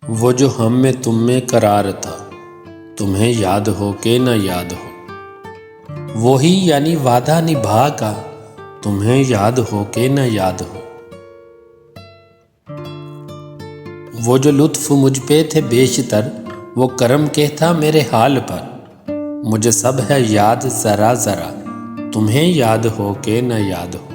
وہ جو ہم میں تم میں قرار تھا، تمہیں یاد ہو کہ نہ یاد ہو، وہی یعنی وعدہ نبھا کا، تمہیں یاد ہو کہ نہ یاد ہو۔ وہ جو لطف مجھ پہ تھے بیشتر، وہ کرم کے تھا میرے حال پر، مجھے سب ہے یاد ذرا ذرا، تمہیں یاد ہو کہ نہ یاد ہو۔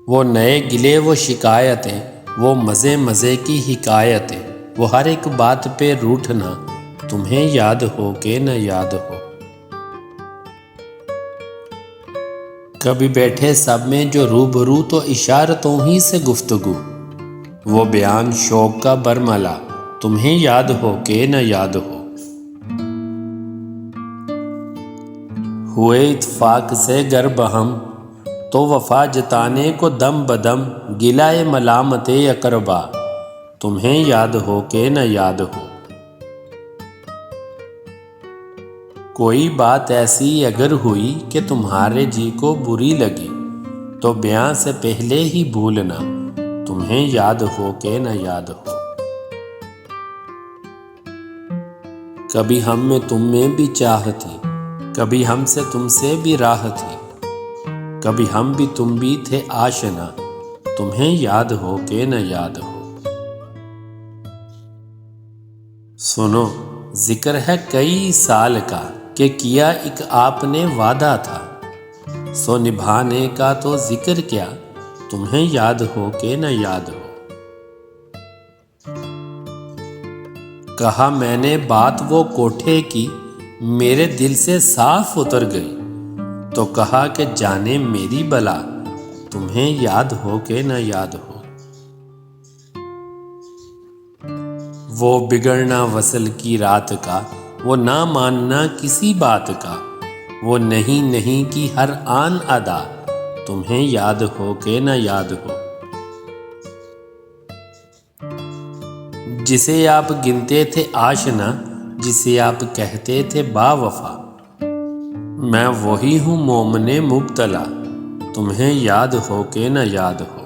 وہ نئے گلے وہ شکایتیں، وہ مزے مزے کی حکایتیں، وہ ہر ایک بات پہ روٹھنا، تمہیں یاد ہو کہ نہ یاد ہو۔ کبھی بیٹھے سب میں جو روبرو تو اشارتوں ہی سے گفتگو، وہ بیان شوق کا برملا، تمہیں یاد ہو کہ نہ یاد ہو۔ ہوئے اتفاق سے گر بہم، تو وفا جتانے کو دم بدم، گلائے ملامت اقربا، تمہیں یاد ہو کہ نہ یاد ہو۔ کوئی بات ایسی اگر ہوئی کہ تمہارے جی کو بری لگی، تو بیاں سے پہلے ہی بھولنا، تمہیں یاد ہو کہ نہ یاد ہو۔ کبھی ہم میں تم میں بھی چاہ تھی، کبھی ہم سے تم سے بھی راہ تھی، کبھی ہم بھی تم بھی تھے آشنا، تمہیں یاد ہو کہ نہ یاد ہو۔ سنو ذکر ہے کئی سال کا، کہ کیا ایک آپ نے وعدہ تھا، سو نبھانے کا تو ذکر کیا، تمہیں یاد ہو کہ نہ یاد ہو۔ کہا میں نے بات وہ کوٹھے کی، میرے دل سے صاف اتر گئی، تو کہا کہ جانے میری بلا، تمہیں یاد ہو کہ نہ یاد ہو۔ وہ بگڑنا وصل کی رات کا، وہ نہ ماننا کسی بات کا، وہ نہیں نہیں کی ہر آن ادا، تمہیں یاد ہو کہ نہ یاد ہو۔ جسے آپ گنتے تھے آشنا، جسے آپ کہتے تھے با وفا، میں وہی ہوں مومن مبتلا، تمہیں یاد ہو کہ نہ یاد ہو۔